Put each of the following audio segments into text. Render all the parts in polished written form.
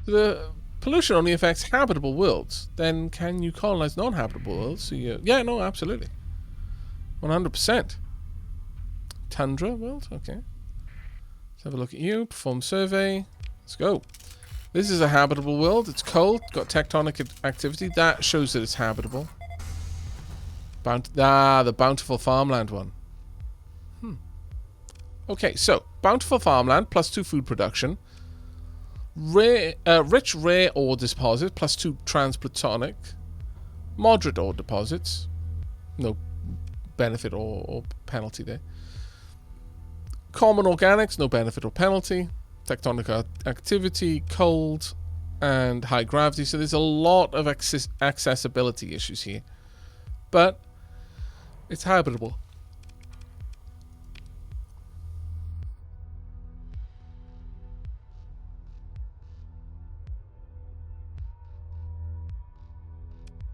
The pollution only affects habitable worlds. Then can you colonize non-habitable worlds? So yeah, no, absolutely. 100%. Tundra world? Okay. Let's have a look at you. Perform survey. Let's go. This is a habitable world. It's cold. Got tectonic activity. That shows that it's habitable. The bountiful farmland one. Okay, so bountiful farmland plus 2 food production. Rich rare ore deposit plus 2 transplutonic. Moderate ore deposits. No benefit or penalty there. Common organics, no benefit or penalty. Tectonic activity, cold, and high gravity. So there's a lot of accessibility issues here. But it's habitable.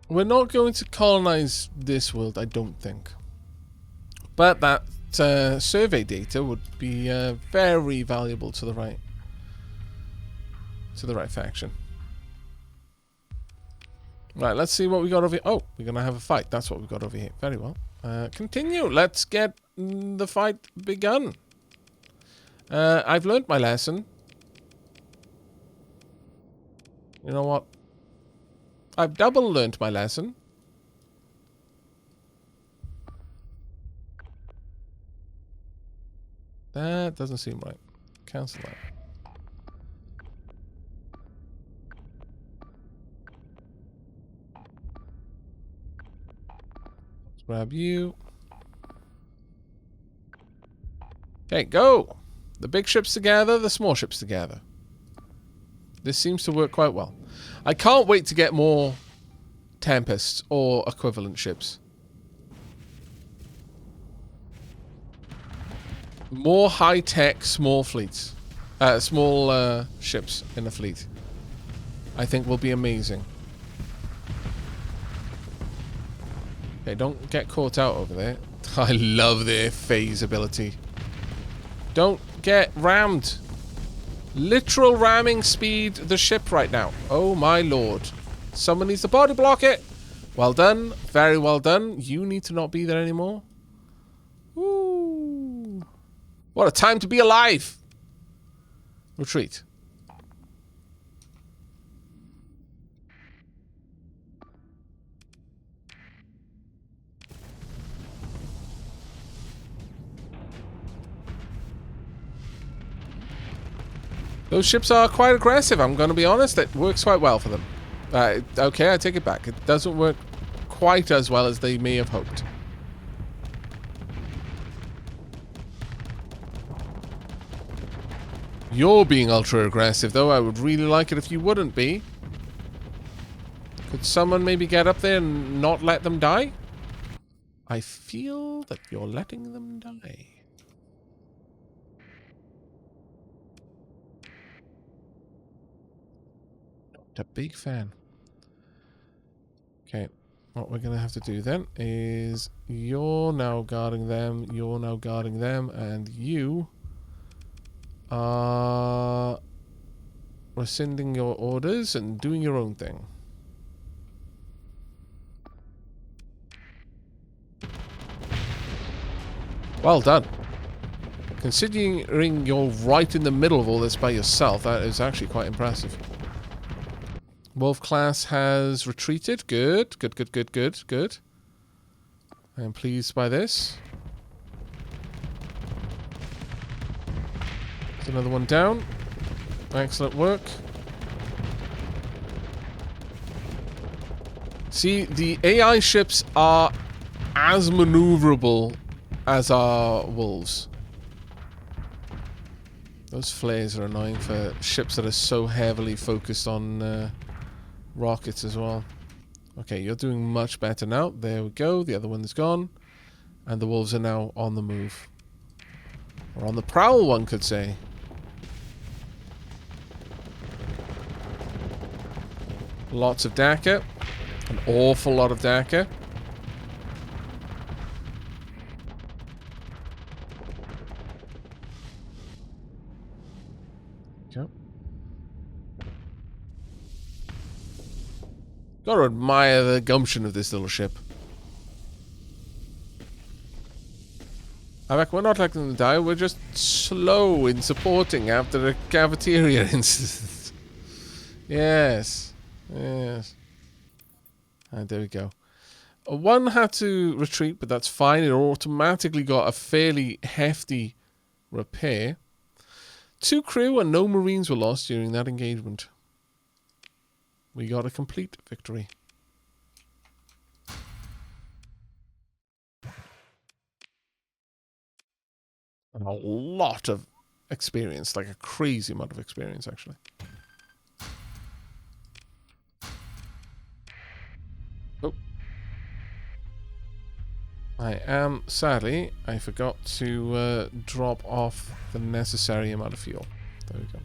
We're not going to colonize this world, I don't think. But that survey data would be very valuable to the right faction. Right, let's see what we got over here. Oh, we're gonna have a fight. That's what we got over here. Very well. Continue. Let's get the fight begun. I've learned my lesson. You know what? I've double learned my lesson. That doesn't seem right. Cancel that. Let's grab you. Okay, go! The big ships together, the small ships together. This seems to work quite well. I can't wait to get more Tempests or equivalent ships. More high-tech small fleets. Small ships in the fleet. I think will be amazing. Okay, don't get caught out over there. I love their phase ability. Don't get rammed. Literal ramming speed the ship right now. Oh my lord. Someone needs to body block it. Well done. Very well done. You need to not be there anymore. Woo. What a time to be alive. Retreat. Those ships are quite aggressive, I'm going to be honest. It works quite well for them. Okay, I take it back. It doesn't work quite as well as they may have hoped. You're being ultra aggressive, though. I would really like it if you wouldn't be. Could someone maybe get up there and not let them die? I feel that you're letting them die. A big fan. Okay, what we're gonna have to do then is you're now guarding them, you're now guarding them, and you are rescinding your orders and doing your own thing. Well done. Considering you're right in the middle of all this by yourself, that is actually quite impressive. Wolf class has retreated. Good. Good, good, good, good, good. I am pleased by this. There's another one down. Excellent work. See, the AI ships are as maneuverable as our wolves. Those flares are annoying for ships that are so heavily focused on rockets as well. Okay, you're doing much better now. There we go. The other one's gone. And the wolves are now on the move. Or on the prowl, one could say. Lots of Dakar. An awful lot of Dakar. Okay. Gotta admire the gumption of this little ship. Aavak, we're not letting them die, we're just slow in supporting after the cafeteria incident. Yes. Yes. And there we go. One had to retreat, but that's fine. It automatically got a fairly hefty repair. 2 crew and no Marines were lost during that engagement. We got a complete victory. And a lot of experience, like a crazy amount of experience, actually. Oh. Sadly, I forgot to drop off the necessary amount of fuel. There we go.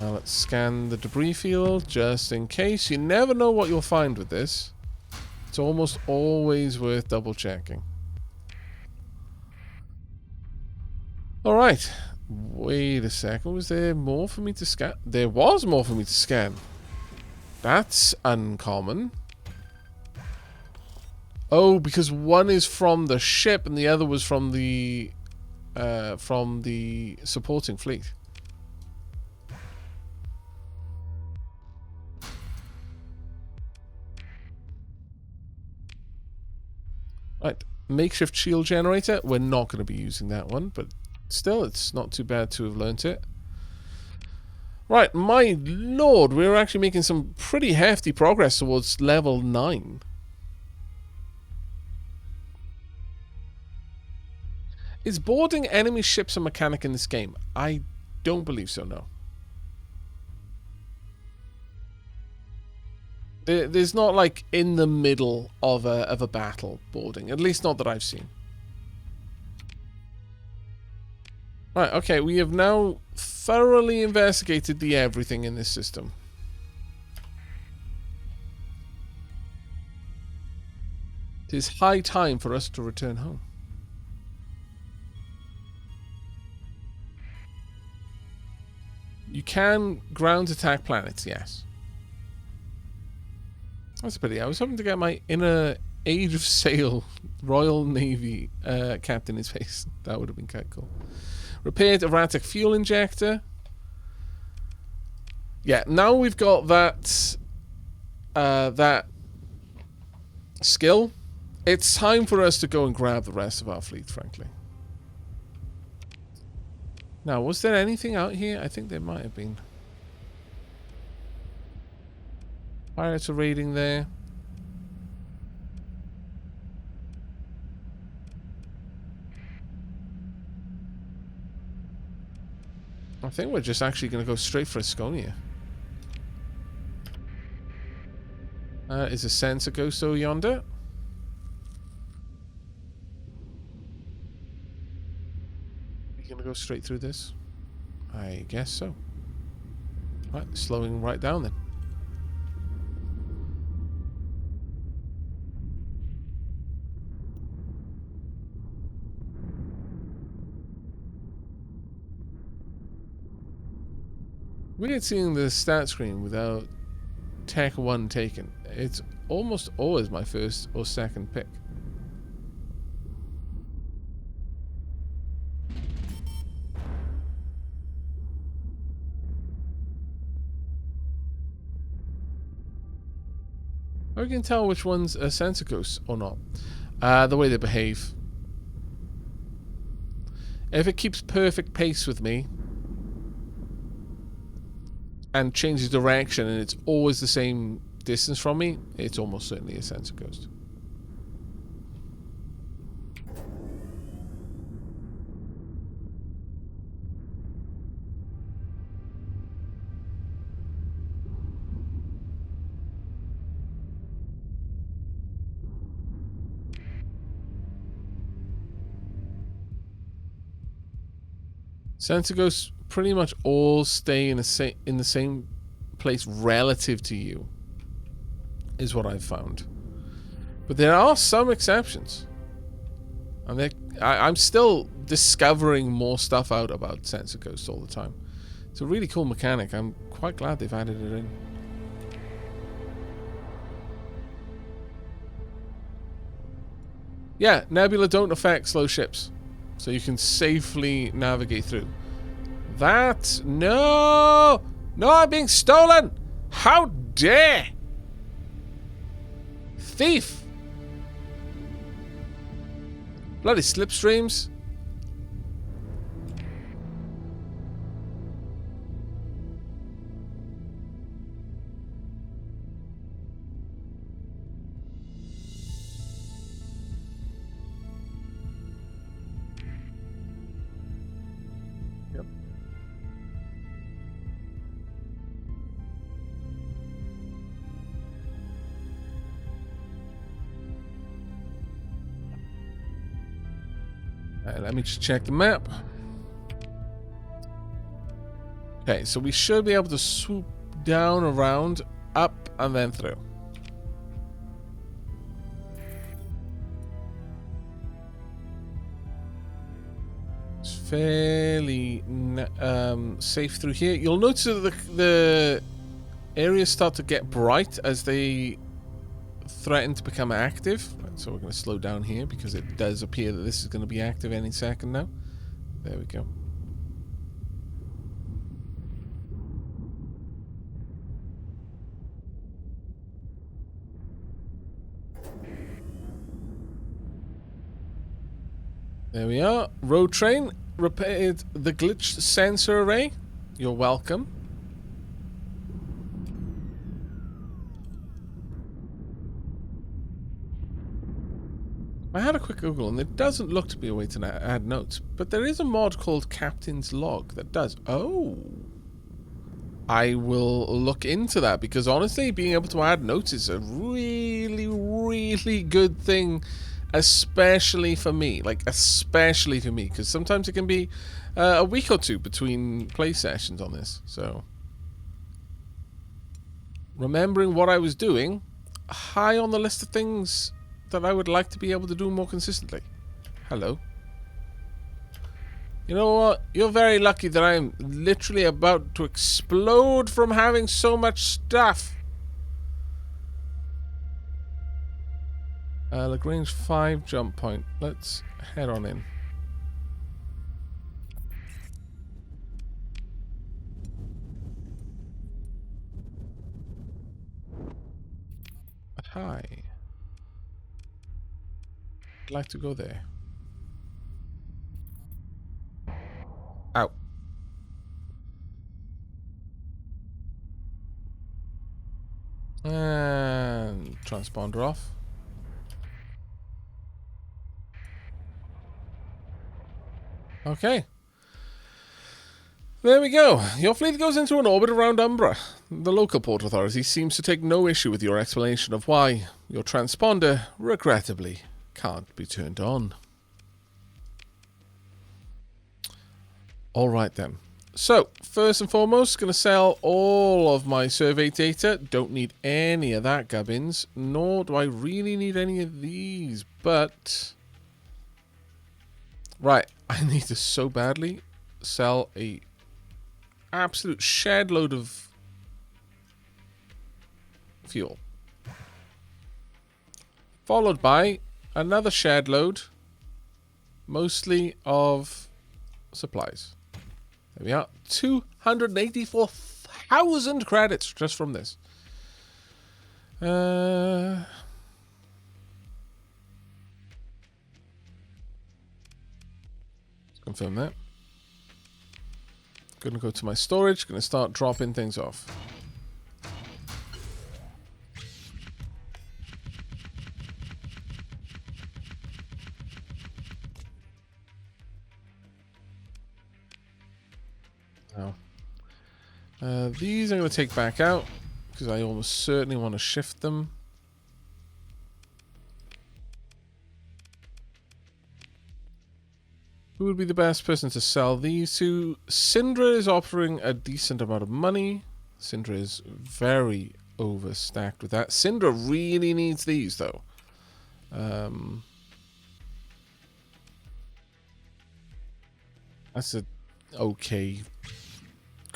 Now let's scan the debris field, just in case. You never know what you'll find with this. It's almost always worth double checking. Alright. Wait a second. Was there more for me to scan? There was more for me to scan. That's uncommon. Oh, because one is from the ship and the other was from the supporting fleet. Right, makeshift shield generator. We're not going to be using that one, but still, it's not too bad to have learnt it. Right, my lord, we're actually making some pretty hefty progress towards level 9. Is boarding enemy ships a mechanic in this game? I don't believe so, no. There's not like in the middle of a battle boarding, at least not that I've seen. Right, okay, we have now thoroughly investigated the everything in this system. It is high time for us to return home. You can ground attack planets, yes. That's a pity. I was hoping to get my inner Age of Sail Royal Navy captain in space. That would have been quite cool. Repaired erratic fuel injector. Yeah, now we've got that that skill. It's time for us to go and grab the rest of our fleet, frankly. Now, was there anything out here? I think there might have been. Pirates are raiding there. I think we're just actually going to go straight for Asconia. Is a sensor ghost over yonder? Are you going to go straight through this? I guess so. Right, slowing right down then. Weird seeing the stat screen without Tech 1 taken. It's almost always my first or second pick. How we can tell which one's a sensor ghost or not? The way they behave. If it keeps perfect pace with me and changes direction and it's always the same distance from me, it's almost certainly a sensor ghost. Sensor ghosts pretty much all stay in the same place relative to you, is what I've found. But there are some exceptions, and I'm still discovering more stuff out about sensor ghosts all the time. It's a really cool mechanic. I'm quite glad they've added it in. Yeah, nebula don't affect slow ships. So you can safely navigate through. That... No! No, I'm being stolen! How dare! Thief! Bloody slipstreams. Yep. Let me just check the map. Okay, so we should be able to swoop down, around, up, and then through. It's fairly safe through here. You'll notice that the areas start to get bright as they threaten to become active. Right, so we're going to slow down here because it does appear that this is going to be active any second now. There we go. There we are. Road train repaired the glitched sensor array. You're welcome. I had a quick Google and there doesn't look to be a way to add notes, but there is a mod called Captain's Log that does. Oh. I will look into that because honestly, being able to add notes is a really, really good thing, especially for me. Like, especially for me, because sometimes it can be a week or two between play sessions on this. So, remembering what I was doing, high on the list of things that I would like to be able to do more consistently. Hello. You know what? You're very lucky that I'm literally about to explode from having so much stuff. Lagrange 5 jump point. Let's head on in. Hi. I'd like to go there. Ow. And transponder off. Okay. There we go. Your fleet goes into an orbit around Umbra. The local port authority seems to take no issue with your explanation of why your transponder, regrettably, can't be turned on. Alright then. So, first and foremost, going to sell all of my survey data. Don't need any of that gubbins, nor do I really need any of these, but... Right, I need to so badly sell a absolute shed load of fuel. Followed by another shed load, mostly of supplies. There we are. 284,000 credits just from this. Let's confirm that. Gonna go to my storage, gonna start dropping things off. These I'm going to take back out because I almost certainly want to shift them. Who would be the best person to sell these to? Syndra is offering a decent amount of money. Syndra is very overstacked with that. Syndra really needs these though. That's a okay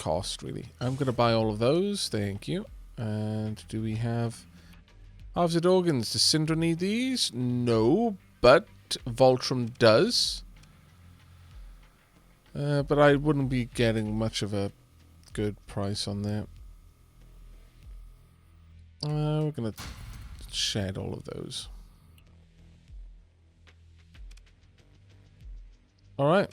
cost, really. I'm going to buy all of those. Thank you. And do we have harvested organs? Does Syndra need these? No, but Voltrum does. But I wouldn't be getting much of a good price on that. We're going to shed all of those. Alright.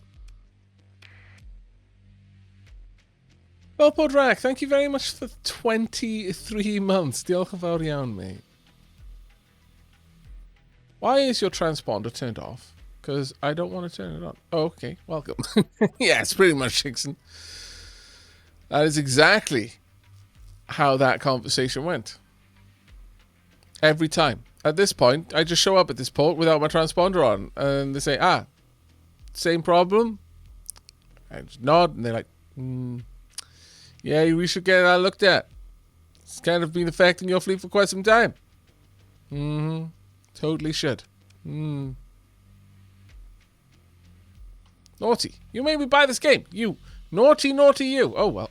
Well, Podrak, thank you very much for 23 months. Diolch yn fawr iawn, mate. Why is your transponder turned off? Because I don't want to turn it on. Oh, okay. Welcome. Yeah, it's pretty much Hickson. That is exactly how that conversation went. Every time. At this point, I just show up at this port without my transponder on. And they say, ah, same problem? I just nod, and they're like, yeah, we should get that looked at. It's kind of been affecting your fleet for quite some time. Mm-hmm. Totally should. Naughty. You made me buy this game. You. Naughty, naughty you. Oh, well.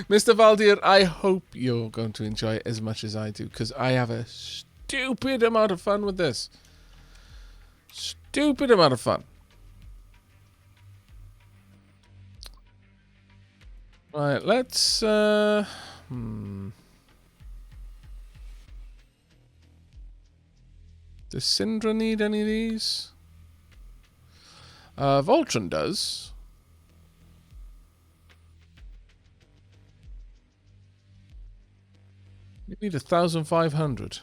Mr. Valdir, I hope you're going to enjoy it as much as I do, because I have a stupid amount of fun with this. Stupid amount of fun. Right, let's... Does Syndra need any of these? Voltron does. We need 1,500.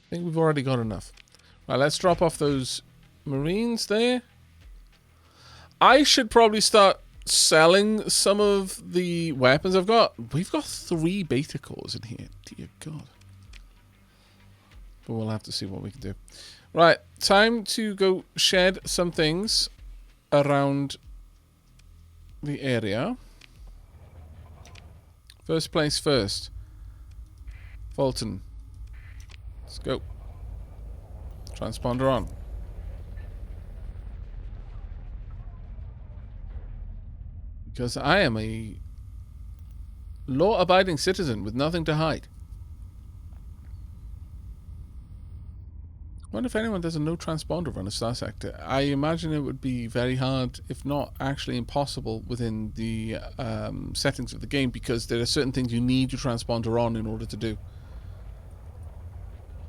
I think we've already got enough. Right, let's drop off those Marines there. I should probably start selling some of the weapons I've got. We've got 3 beta cores in here. Dear God. But we'll have to see what we can do. Right, time to go shed some things around the area. First place first. Fulton. Let's go. Transponder on. Because I am a law-abiding citizen with nothing to hide. I wonder if anyone does a no transponder run of Starsector. I imagine it would be very hard, if not actually impossible, within the settings of the game, because there are certain things you need your transponder on in order to do.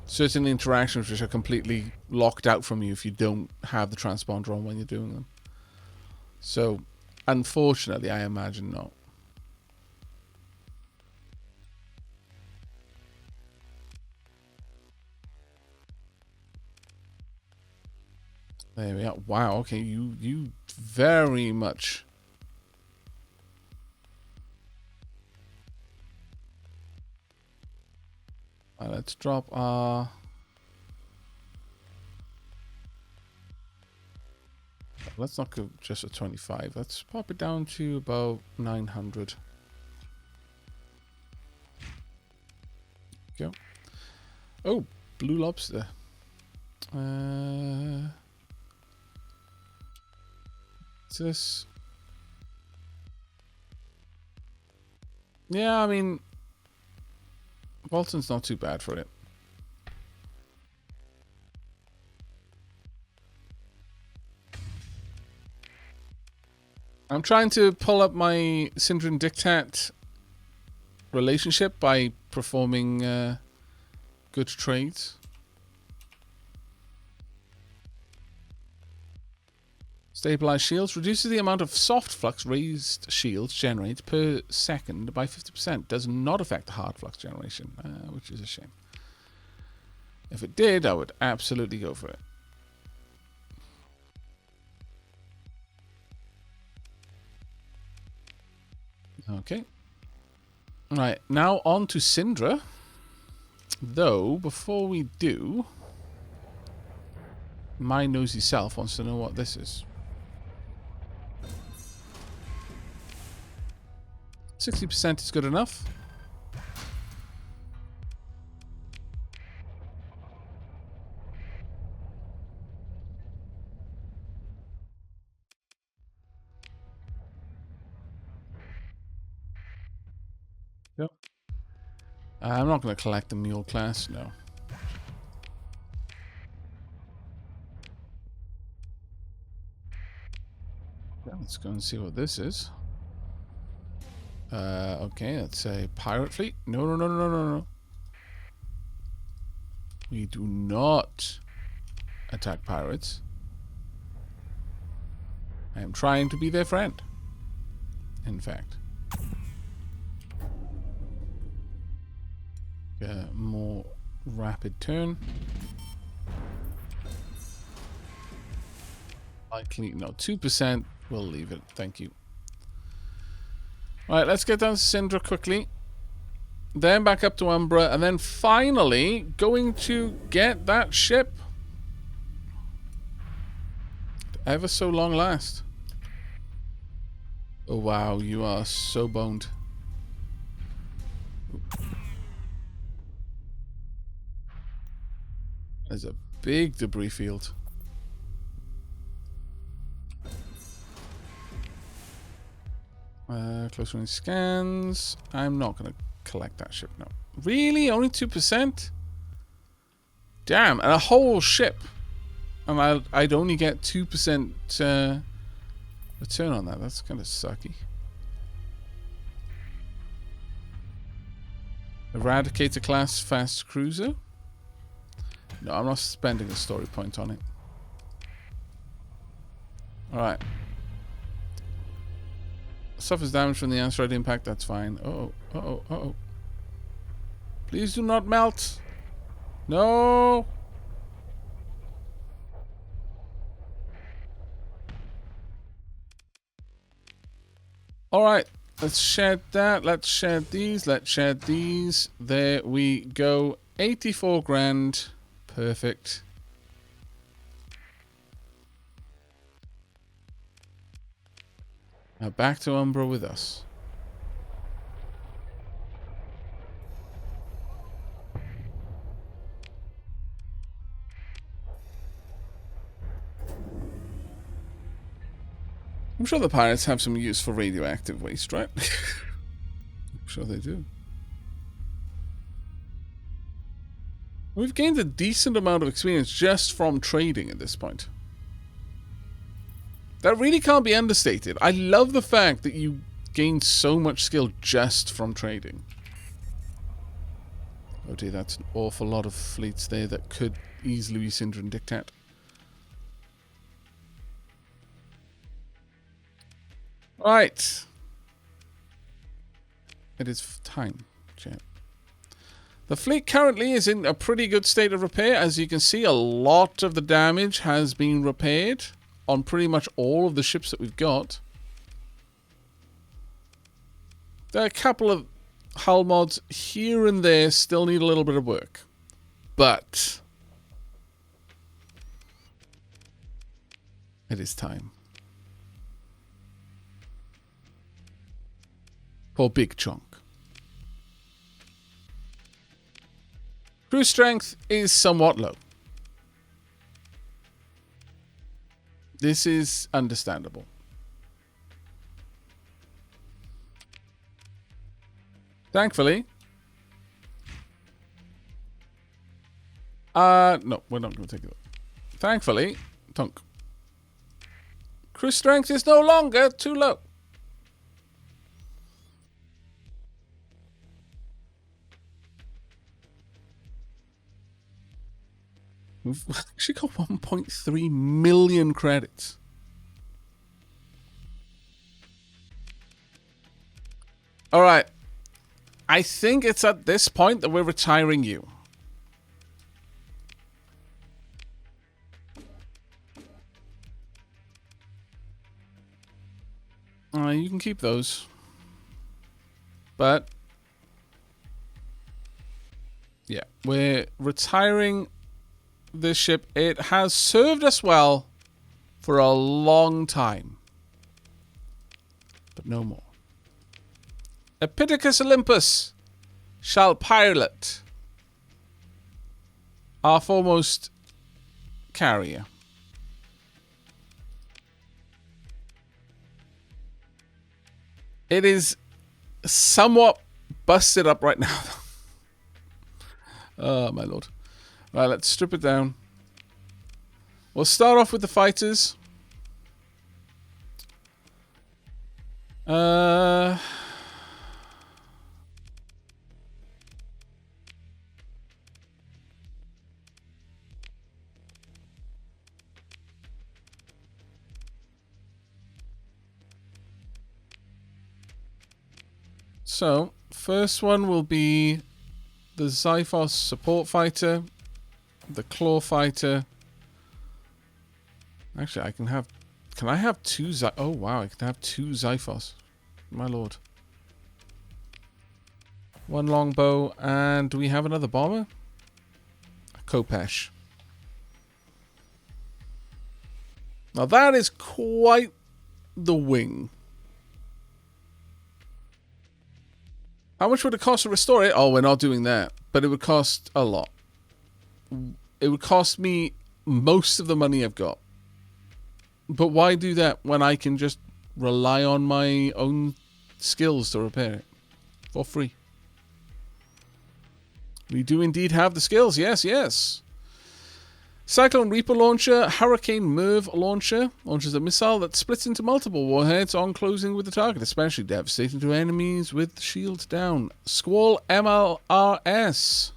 Certain interactions which are completely locked out from you if you don't have the transponder on when you're doing them. So, unfortunately, I imagine not. There we are. Wow, okay, you very much... let's drop our... Let's not go just at 25. Let's pop it down to about 900. Go. Oh, blue lobster. What's this? Yeah, I mean, Bolton's not too bad for it. I'm trying to pull up my Syndra Dictat relationship by performing good trades. Stabilized shields reduces the amount of soft flux raised shields generate per second by 50%. Does not affect the hard flux generation, which is a shame. If it did, I would absolutely go for it. Okay. Right, now on to Syndra. Though, before we do, my nosy self wants to know what this is. 60% is good enough. I'm not going to collect the mule class, no. Let's go and see what this is. Okay, that's a pirate fleet. No, no, no, no, no, no. We do not attack pirates. I am trying to be their friend. In fact. More rapid turn. Likely, no, 2%. We'll leave it. Thank you. Alright, let's get down to Syndra quickly. Then back up to Umbra. And then finally going to get that ship. Ever so long last. Oh wow, you are so boned. There's a big debris field. Close range scans. I'm not going to collect that ship now. Really? Only 2%? Damn, and a whole ship. And I'd only get 2% return on that. That's kind of sucky. Eradicator class fast cruiser. No, I'm not spending a story point on it. Alright. Suffers damage from the asteroid impact, that's fine. Uh-oh, uh-oh, uh-oh. Please do not melt. No! Alright, let's shed that. Let's shed these. Let's shed these. There we go. 84 grand. Perfect. Now back to Umbra with us. I'm sure the pirates have some use for radioactive waste, right? I'm sure they do. We've gained a decent amount of experience just from trading at this point. That really can't be understated. I love the fact that you gain so much skill just from trading. Oh dear, that's an awful lot of fleets there that could easily be Syndra and Dictat. Right. It is time, chat. The fleet currently is in a pretty good state of repair. As you can see, a lot of the damage has been repaired on pretty much all of the ships that we've got. There are a couple of hull mods here and there still need a little bit of work. But it is time. For Big Chunk. Crew strength is somewhat low. This is understandable. Thankfully. No, we're not going to take it. Thankfully, Tunk. Crew strength is no longer too low. We've actually got 1.3 million credits. Alright. I think it's at this point that we're retiring you. You can keep those. But yeah, we're retiring this ship. It has served us well for a long time. But no more. Epictetus Olympus shall pilot our foremost carrier. It is somewhat busted up right now. Oh, my lord. Right, let's strip it down. We'll start off with the fighters. So, first one will be the Xiphos support fighter, the claw fighter. Actually, I can have... Can I have two Oh, wow, I can have two Xiphos. My lord. One longbow, and do we have another bomber? A Kopesh. Now that is quite the wing. How much would it cost to restore it? Oh, we're not doing that. But it would cost a lot. It would cost me most of the money I've got. But why do that when I can just rely on my own skills to repair it? For free. We do indeed have the skills. Yes, yes. Cyclone Reaper launcher, Hurricane Merv launcher. Launches a missile that splits into multiple warheads on closing with the target, especially devastating to enemies with shields down. Squall MLRS.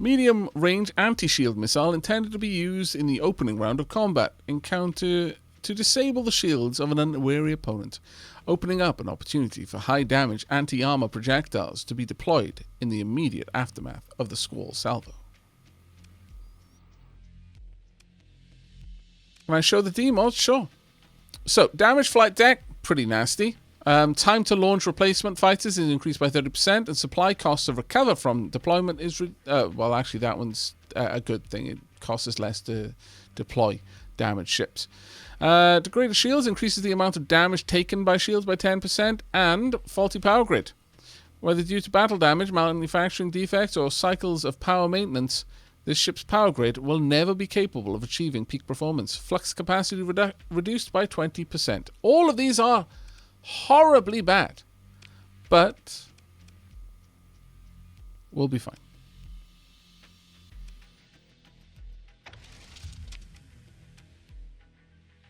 Medium range anti-shield missile intended to be used in the opening round of combat encounter to disable the shields of an unwary opponent, opening up an opportunity for high damage anti-armor projectiles to be deployed in the immediate aftermath of the Squall salvo. Can I show the D-mods? Sure. So, damage flight deck, pretty nasty. Time to launch replacement fighters is increased by 30%, and supply costs to recover from deployment is... well, actually, that one's a good thing. It costs us less to deploy damaged ships. Degraded shields increases the amount of damage taken by shields by 10%, and faulty power grid. Whether due to battle damage, manufacturing defects, or cycles of power maintenance, this ship's power grid will never be capable of achieving peak performance. Flux capacity reduced by 20%. All of these are horribly bad, but we'll be fine.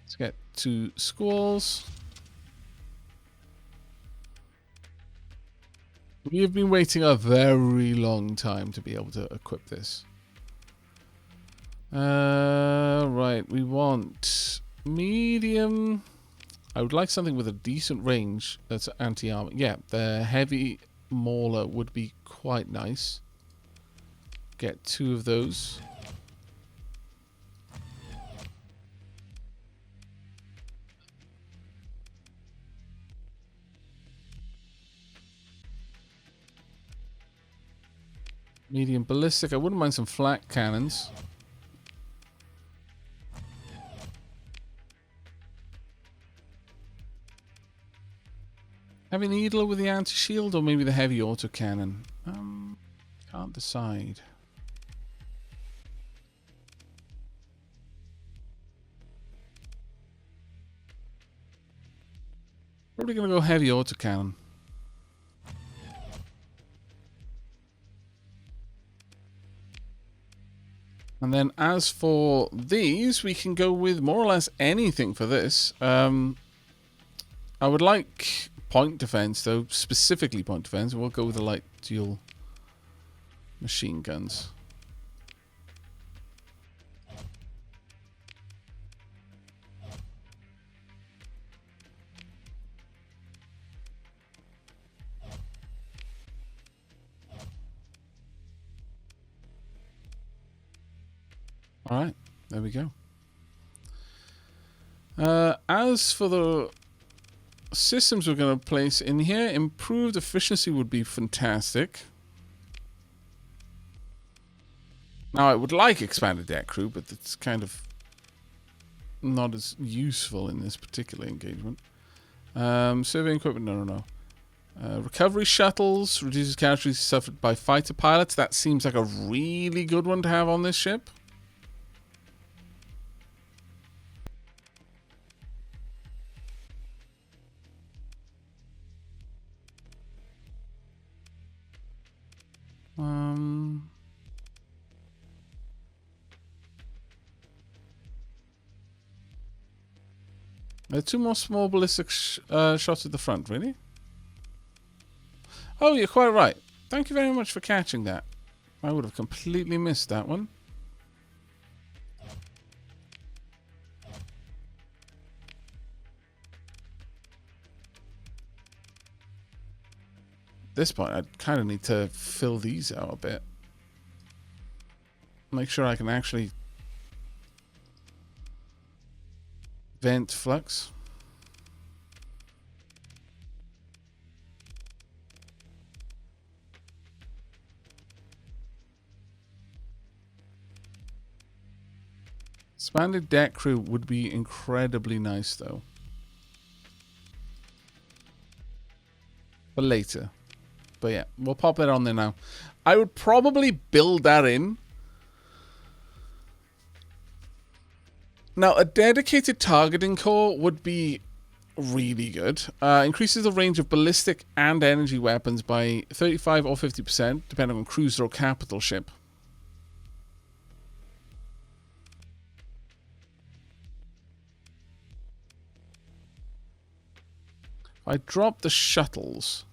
Let's get to Squalls. We have been waiting a very long time to be able to equip this. Right, we want medium. I would like something with a decent range that's anti-armor. Yeah, the heavy mauler would be quite nice. Get 2 of those. Medium ballistic. I wouldn't mind some flak cannons. Heavy needler with the anti-shield, or maybe the heavy autocannon? Can't decide. Probably gonna go heavy autocannon. And then as for these, we can go with more or less anything for this. I would like point defense, though, specifically point defense. We'll go with the light dual machine guns. Alright, there we go. As for the systems we're going to place in here, improved efficiency would be fantastic. Now, I would like expanded deck crew, but it's kind of not as useful in this particular engagement. Surveying equipment, no. Recovery shuttles, reduces casualties suffered by fighter pilots. That seems like a really good one to have on this ship. There are 2 more small ballistic shots at the front, really? Oh, you're quite right. Thank you very much for catching that. I would have completely missed that one. At this point, I kind of need to fill these out a bit. Make sure I can actually vent flux. Expanded deck crew would be incredibly nice, though. For later. But yeah, we'll pop that on there now. I would probably build that in. Now, a dedicated targeting core would be really good. Increases the range of ballistic and energy weapons by 35 or 50%, depending on cruiser or capital ship. I drop the shuttles.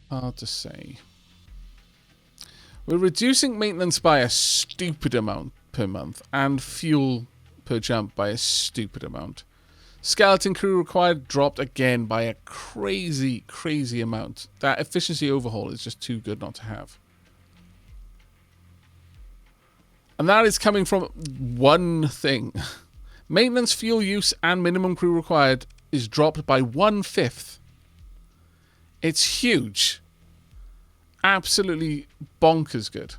Hard to say. We're reducing maintenance by a stupid amount per month, and fuel per jump by a stupid amount. Skeleton crew required dropped again by a crazy, crazy amount. That efficiency overhaul is just too good not to have. And that is coming from one thing. Maintenance, fuel use, and minimum crew required is dropped by 1/5. It's huge. Absolutely bonkers good.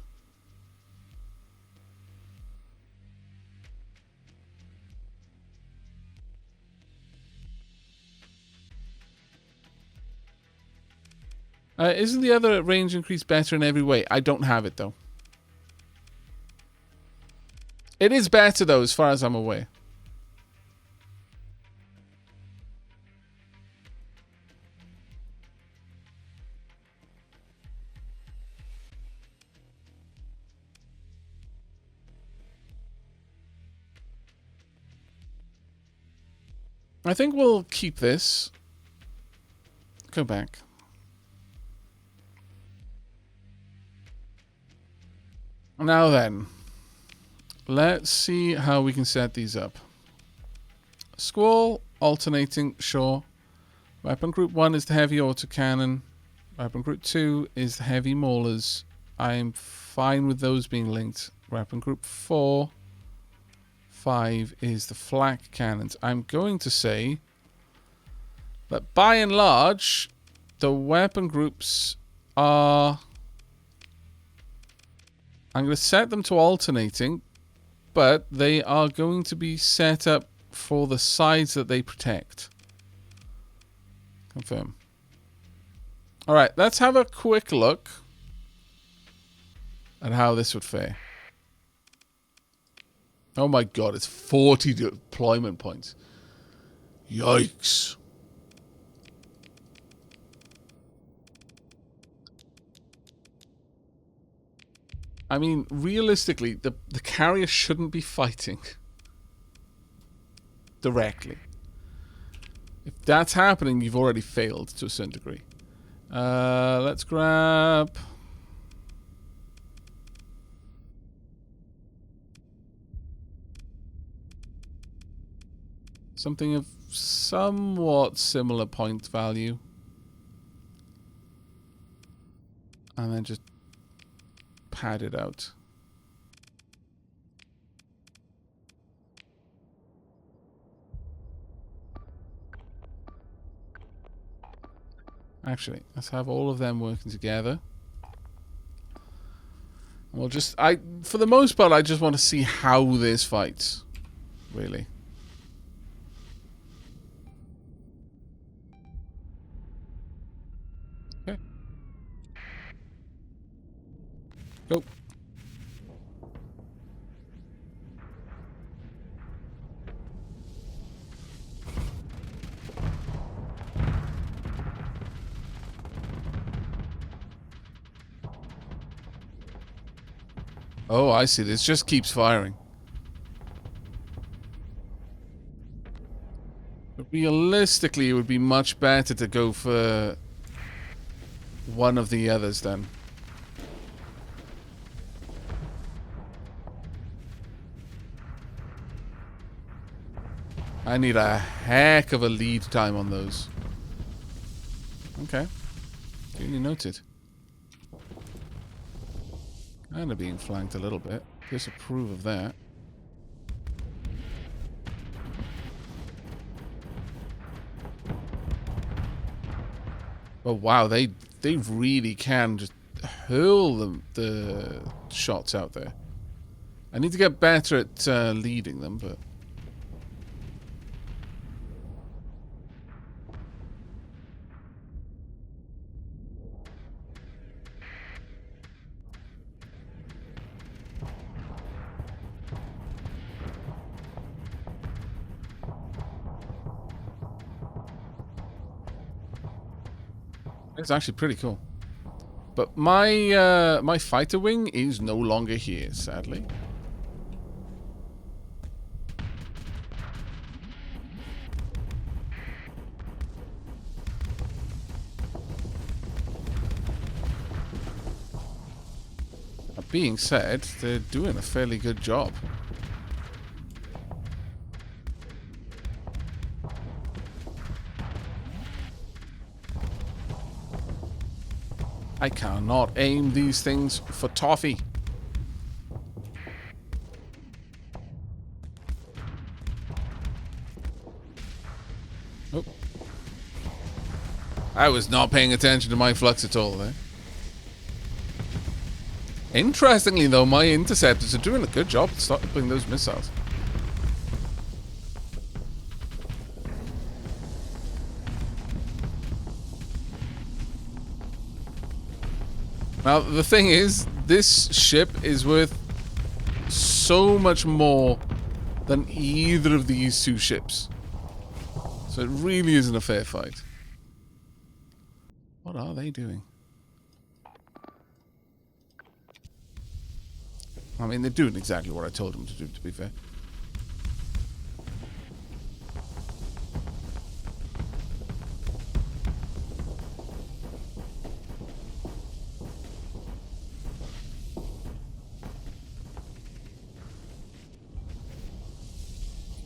Isn't the other range increase better in every way? I don't have it, though. It is better, though, as far as I'm aware. I think we'll keep this. Go back. Now then. Let's see how we can set these up. Squall, alternating, sure. Weapon group 1 is the heavy autocannon. Weapon group 2 is the heavy maulers. I'm fine with those being linked. Weapon group 4, 5 is the flak cannons. I'm going to say that by and large, the weapon groups are... I'm going to set them to alternating, but they are going to be set up for the sides that they protect. Confirm. Alright, let's have a quick look at how this would fare. Oh my god, it's 40 deployment points. Yikes. I mean, realistically, the carrier shouldn't be fighting directly. If that's happening, you've already failed to a certain degree. Let's grab... something of somewhat similar point value. And then just pad it out. Actually, let's have all of them working together. We'll just... for the most part, I just want to see how this fights. Really. Okay. Go. Oh, I see. This just keeps firing. But realistically, it would be much better to go for one of the others then. I need a heck of a lead time on those. Okay. Duly noted. Kind of being flanked a little bit. Disapprove of that. But wow, they really can just hurl the shots out there. I need to get better at leading them, but... It's actually pretty cool. But my my fighter wing is no longer here, sadly. That being said, they're doing a fairly good job. I cannot aim these things for toffee. Oh. I was not paying attention to my flux at all there. Interestingly though, my interceptors are doing a good job at stopping those missiles. Now, the thing is, this ship is worth so much more than either of these two ships. So it really isn't a fair fight. What are they doing? I mean, they're doing exactly what I told them to do, to be fair.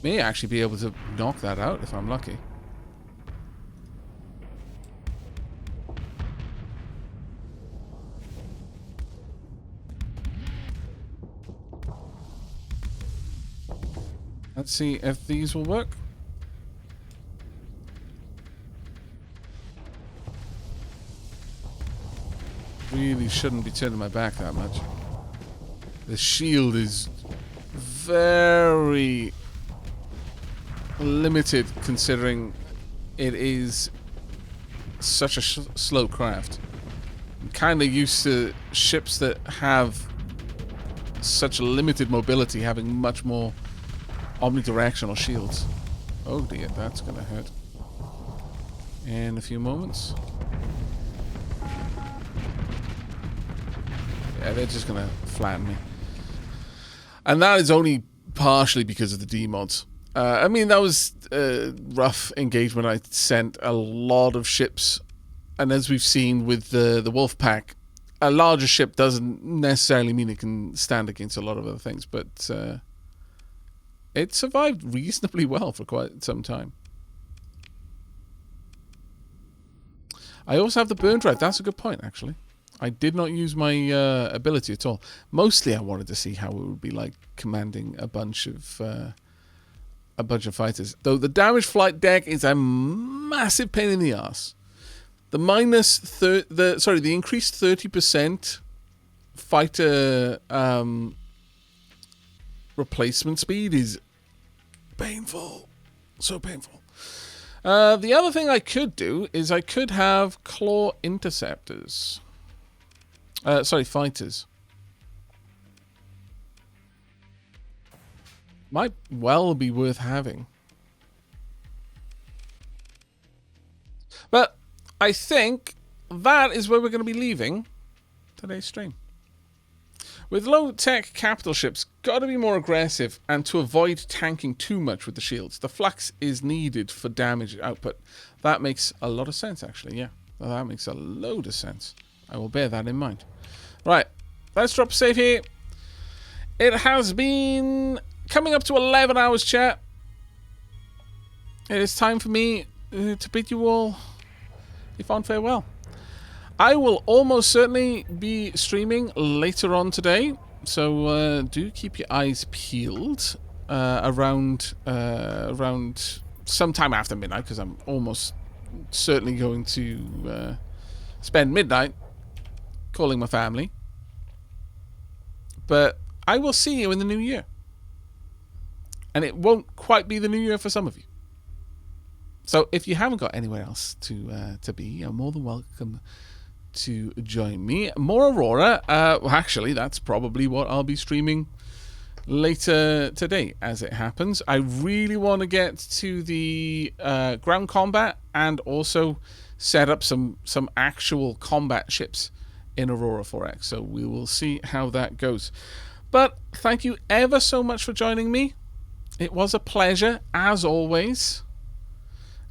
May actually be able to knock that out if I'm lucky. Let's see if these will work. Really shouldn't be turning my back that much. The shield is very limited considering it is such a slow craft. I'm kind of used to ships that have such limited mobility having much more omnidirectional shields. Oh dear, that's gonna hurt. In a few moments. Yeah, they're just gonna flatten me. And that is only partially because of the D-mods. I mean, that was a rough engagement. I sent a lot of ships. And as we've seen with the Wolf Pack, a larger ship doesn't necessarily mean it can stand against a lot of other things. But it survived reasonably well for quite some time. I also have the burn drive. That's a good point, actually. I did not use my ability at all. Mostly I wanted to see how it would be like commanding a bunch of fighters. Though the damaged flight deck is a massive pain in the ass. The the increased 30% fighter replacement speed is painful. So painful. The other thing I could do is I could have claw interceptors. Fighters. Might well be worth having. But I think that is where we're going to be leaving today's stream. With low-tech capital ships, got to be more aggressive and to avoid tanking too much with the shields. The flux is needed for damage output. That makes a lot of sense, actually, yeah. That makes a load of sense. I will bear that in mind. Right, let's drop save here. It has been coming up to 11 hours, chat. It is time for me to bid you all a fond farewell. I will almost certainly be streaming later on today, so do keep your eyes peeled around sometime after midnight, because I'm almost certainly going to spend midnight calling my family. But I will see you in the new year, and it won't quite be the new year for some of you. So if you haven't got anywhere else to be, you're more than welcome to join me. More Aurora. Well, actually, that's probably what I'll be streaming later today, as it happens. I really want to get to the ground combat and also set up some actual combat ships in Aurora 4X. So we will see how that goes. But thank you ever so much for joining me. It was a pleasure, as always.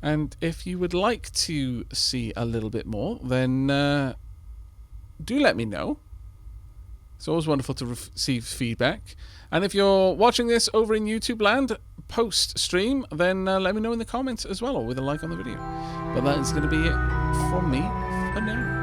And if you would like to see a little bit more, then do let me know. It's always wonderful to receive feedback. And if you're watching this over in YouTube land, post-stream, then let me know in the comments as well, or with a like on the video. But that is going to be it from me for now.